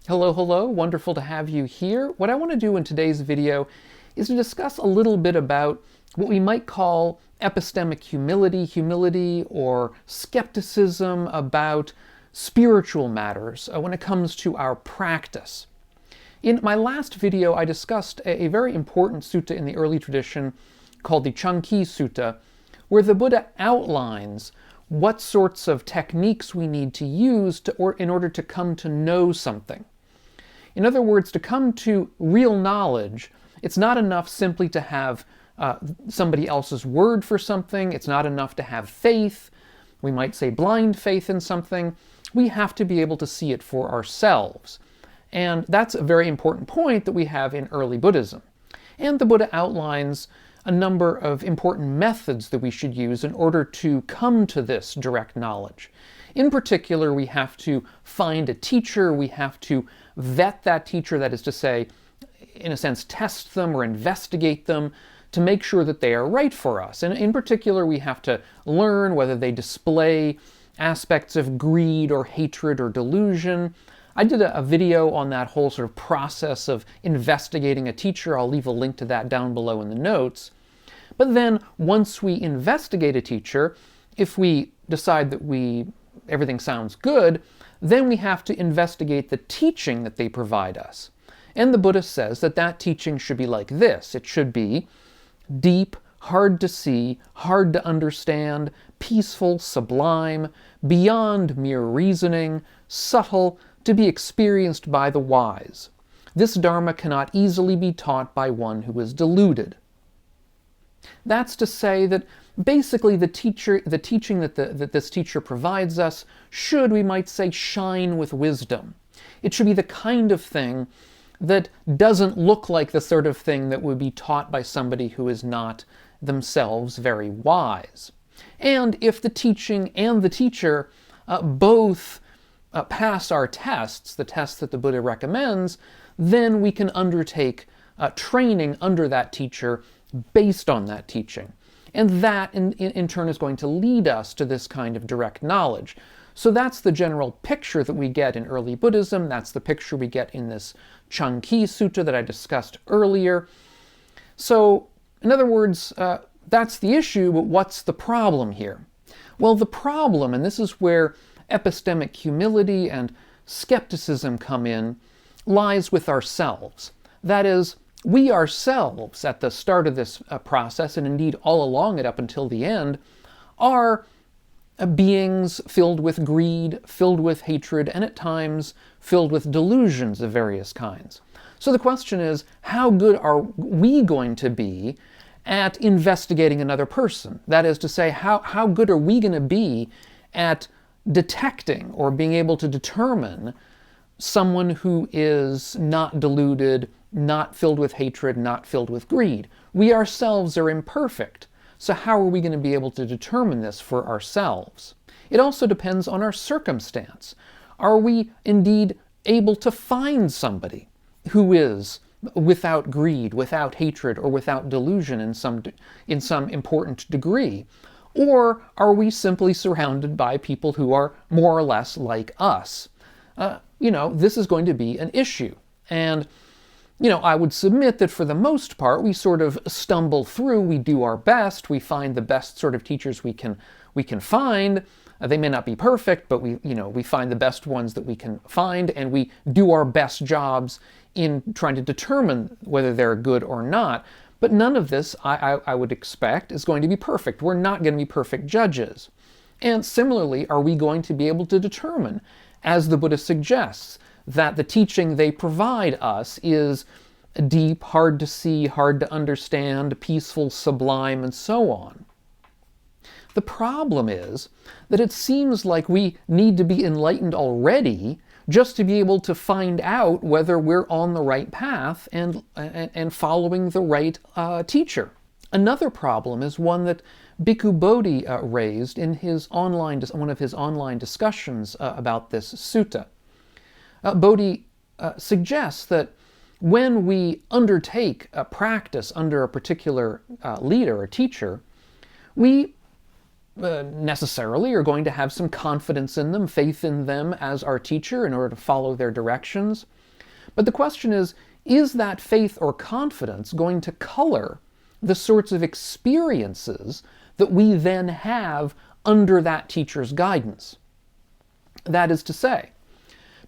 Hello, hello, wonderful to have you here. What I want to do in today's video is to discuss a little bit about what we might call epistemic humility or skepticism about spiritual matters when it comes to our practice. In my last video, I discussed a very important sutta in the early tradition called the Cankī Sutta, where the Buddha outlines what sorts of techniques we need to use in order to come to know something. In other words, to come to real knowledge, it's not enough simply to have somebody else's word for something. It's not enough to have faith. We might say blind faith in something. We have to be able to see it for ourselves. And that's a very important point that we have in early Buddhism. And the Buddha outlines a number of important methods that we should use in order to come to this direct knowledge. In particular, we have to find a teacher, we have to vet that teacher, that is to say, in a sense, test them or investigate them to make sure that they are right for us. And in particular, we have to learn whether they display aspects of greed or hatred or delusion. I did a video on that whole sort of process of investigating a teacher. I'll leave a link to that down below in the notes. But then, once we investigate a teacher, if we decide that everything sounds good, then we have to investigate the teaching that they provide us. And the Buddha says that that teaching should be like this. It should be deep, hard to see, hard to understand, peaceful, sublime, beyond mere reasoning, subtle, to be experienced by the wise. This Dharma cannot easily be taught by one who is deluded. That's to say that basically the teaching that this teacher provides us should, we might say, shine with wisdom. It should be the kind of thing that doesn't look like the sort of thing that would be taught by somebody who is not themselves very wise. And if the teaching and the teacher both pass our tests, the tests that the Buddha recommends, then we can undertake training under that teacher based on that teaching. And that, in turn, is going to lead us to this kind of direct knowledge. So that's the general picture that we get in early Buddhism. That's the picture we get in this Cankī Sutta that I discussed earlier. So, in other words, that's the issue, but what's the problem here? Well, the problem, and this is where epistemic humility and skepticism come in, lies with ourselves. That is, we ourselves, at the start of this process, and indeed all along it up until the end, are beings filled with greed, filled with hatred, and at times filled with delusions of various kinds. So the question is, how good are we going to be at investigating another person? That is to say, how good are we going to be at detecting or being able to determine someone who is not deluded, not filled with hatred, not filled with greed? We ourselves are imperfect. So how are we going to be able to determine this for ourselves? It also depends on our circumstance. Are we indeed able to find somebody who is without greed, without hatred, or without delusion in some important degree? Or are we simply surrounded by people who are more or less like us? This is going to be an issue. And I would submit that for the most part, we sort of stumble through, we do our best, we find the best sort of teachers we can find. They may not be perfect, but we find the best ones that we can find, and we do our best jobs in trying to determine whether they're good or not. But none of this, I would expect, is going to be perfect. We're not going to be perfect judges. And similarly, are we going to be able to determine, as the Buddha suggests, that the teaching they provide us is deep, hard to see, hard to understand, peaceful, sublime, and so on? The problem is that it seems like we need to be enlightened already just to be able to find out whether we're on the right path and following the right teacher. Another problem is one that Bhikkhu Bodhi raised in one of his online discussions about this sutta. Bodhi suggests that when we undertake a practice under a particular leader or teacher, we necessarily are going to have some confidence in them, faith in them as our teacher in order to follow their directions. But the question is that faith or confidence going to color the sorts of experiences that we then have under that teacher's guidance? That is to say,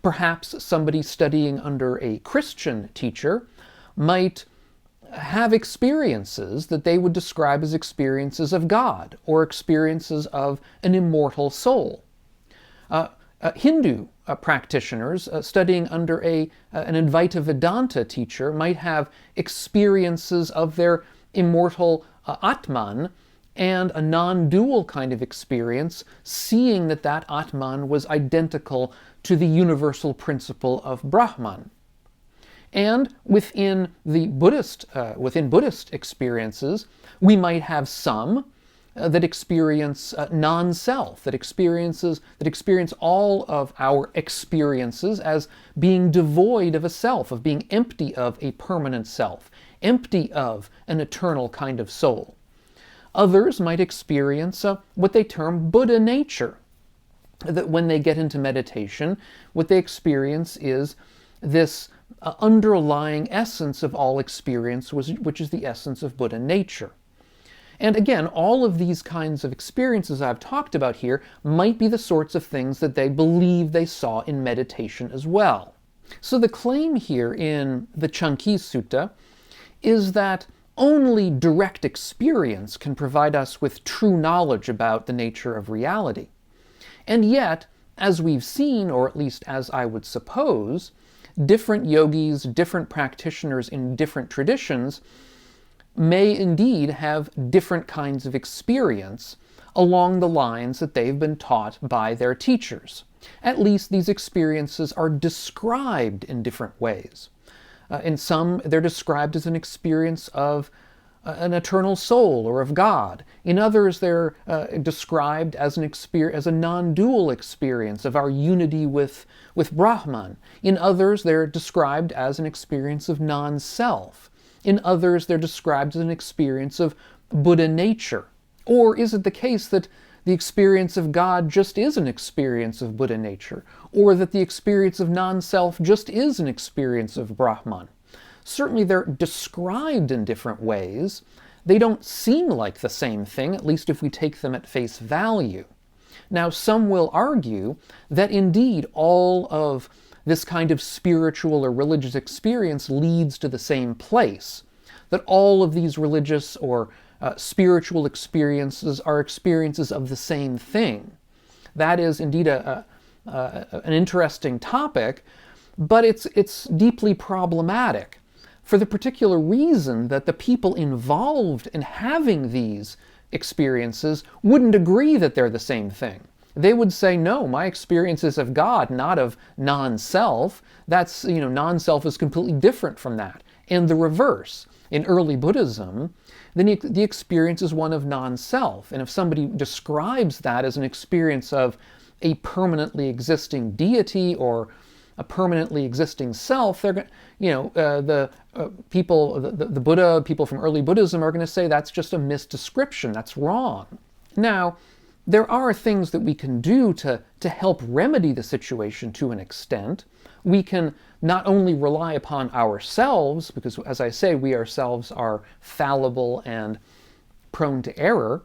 perhaps somebody studying under a Christian teacher might have experiences that they would describe as experiences of God or experiences of an immortal soul. Hindu practitioners studying under an Advaita Vedanta teacher might have experiences of their immortal Atman and a non-dual kind of experience, seeing that that Atman was identical to the universal principle of Brahman. And within Buddhist experiences, we might have some that experience non-self, that experience all of our experiences as being devoid of a self, of being empty of a permanent self, empty of an eternal kind of soul. Others might experience what they term Buddha nature, that when they get into meditation, what they experience is this underlying essence of all experience, which is the essence of Buddha nature. And again, all of these kinds of experiences I've talked about here might be the sorts of things that they believe they saw in meditation as well. So the claim here in the Cankī Sutta is that only direct experience can provide us with true knowledge about the nature of reality. And yet, as we've seen, or at least as I would suppose, different yogis, different practitioners in different traditions may indeed have different kinds of experience along the lines that they've been taught by their teachers. At least these experiences are described in different ways. In some, they're described as an experience of an eternal soul or of God. In others, they're described as a non-dual experience of our unity with Brahman. In others, they're described as an experience of non-self. In others, they're described as an experience of Buddha nature. Or is it the case that the experience of God just is an experience of Buddha nature? Or that the experience of non-self just is an experience of Brahman? Certainly they're described in different ways. They don't seem like the same thing, at least if we take them at face value. Now, some will argue that indeed all of this kind of spiritual or religious experience leads to the same place, that all of these religious or spiritual experiences are experiences of the same thing. That is indeed an interesting topic, but it's deeply problematic for the particular reason that the people involved in having these experiences wouldn't agree that they're the same thing. They would say, no, my experience is of God, not of non-self. That's, non-self is completely different from that. And the reverse. In early Buddhism, the experience is one of non-self. And if somebody describes that as an experience of a permanently existing deity or a permanently existing self, they're going, the Buddha, people from early Buddhism are going to say that's just a misdescription. That's wrong. Now, there are things that we can do to help remedy the situation to an extent. We can not only rely upon ourselves, because as I say, we ourselves are fallible and prone to error.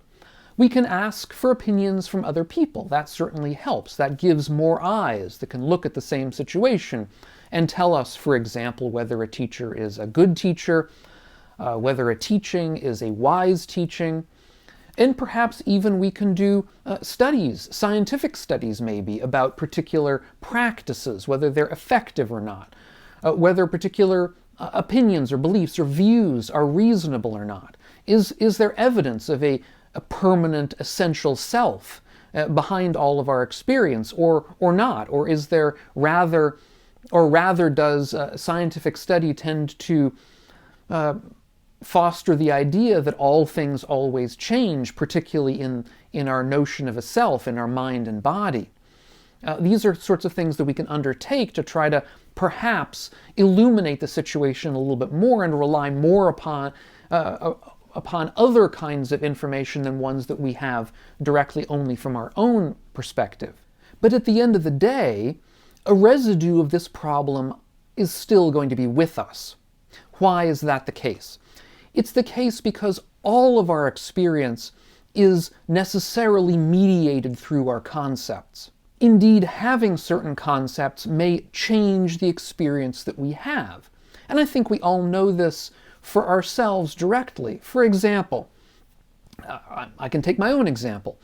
We can ask for opinions from other people. That certainly helps. That gives more eyes that can look at the same situation and tell us, for example, whether a teacher is a good teacher, whether a teaching is a wise teaching. And perhaps even we can do studies, scientific studies maybe, about particular practices, whether they're effective or not, whether particular opinions or beliefs or views are reasonable or not. Is there evidence of a permanent essential self behind all of our experience or not? Or is there rather does scientific study tend to foster the idea that all things always change, particularly in our notion of a self, in our mind and body? These are sorts of things that we can undertake to try to perhaps illuminate the situation a little bit more and rely more upon upon other kinds of information than ones that we have directly only from our own perspective. But at the end of the day, a residue of this problem is still going to be with us. Why is that the case? It's the case because all of our experience is necessarily mediated through our concepts. Indeed, having certain concepts may change the experience that we have. And I think we all know this for ourselves directly. For example, I can take my own example.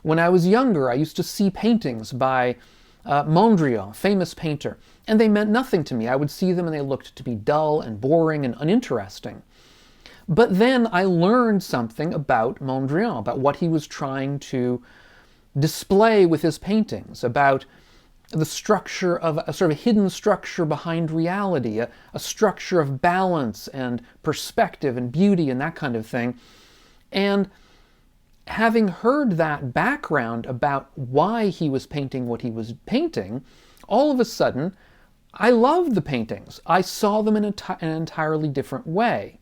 When I was younger, I used to see paintings by Mondrian, famous painter, and they meant nothing to me. I would see them and they looked to be dull and boring and uninteresting. But then I learned something about Mondrian, about what he was trying to display with his paintings, about the structure of a sort of hidden structure behind reality, a structure of balance and perspective and beauty and that kind of thing. And having heard that background about why he was painting what he was painting, all of a sudden, I loved the paintings. I saw them in an entirely different way.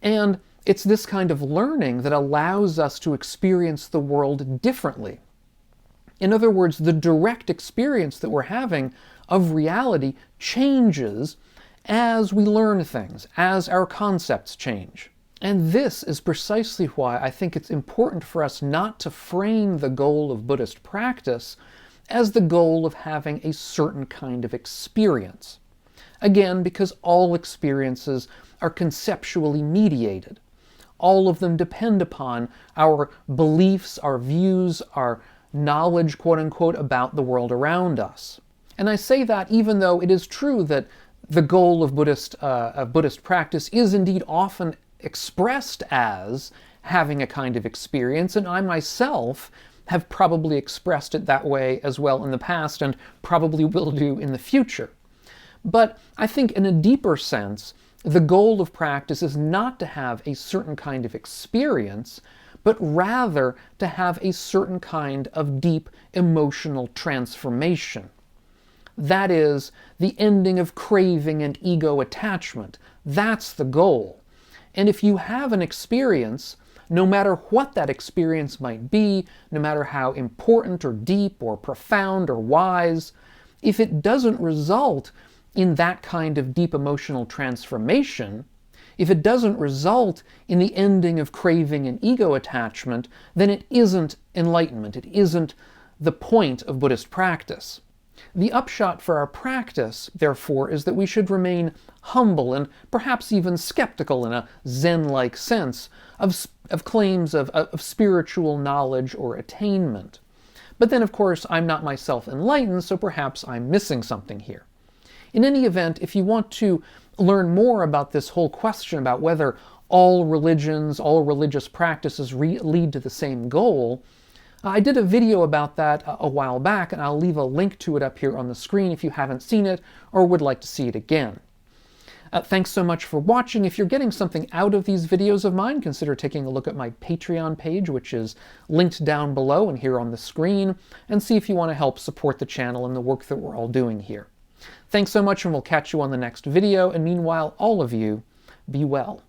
And it's this kind of learning that allows us to experience the world differently. In other words, the direct experience that we're having of reality changes as we learn things, as our concepts change. And this is precisely why I think it's important for us not to frame the goal of Buddhist practice as the goal of having a certain kind of experience. Again, because all experiences are conceptually mediated. All of them depend upon our beliefs, our views, our knowledge, quote-unquote, about the world around us. And I say that even though it is true that the goal of Buddhist practice is indeed often expressed as having a kind of experience, and I myself have probably expressed it that way as well in the past and probably will do in the future. But I think in a deeper sense, the goal of practice is not to have a certain kind of experience, but rather to have a certain kind of deep emotional transformation. That is, the ending of craving and ego attachment. That's the goal. And if you have an experience, no matter what that experience might be, no matter how important or deep or profound or wise, if it doesn't result in that kind of deep emotional transformation, if it doesn't result in the ending of craving and ego attachment, then it isn't enlightenment. It isn't the point of Buddhist practice. The upshot for our practice, therefore, is that we should remain humble and perhaps even skeptical in a Zen-like sense of claims of spiritual knowledge or attainment. But then, of course, I'm not myself enlightened, so perhaps I'm missing something here. In any event, if you want to learn more about this whole question about whether all religions, all religious practices lead to the same goal, I did a video about that a while back, and I'll leave a link to it up here on the screen if you haven't seen it or would like to see it again. Thanks so much for watching. If you're getting something out of these videos of mine, consider taking a look at my Patreon page, which is linked down below and here on the screen, and see if you want to help support the channel and the work that we're all doing here. Thanks so much, and we'll catch you on the next video, and meanwhile, all of you, be well.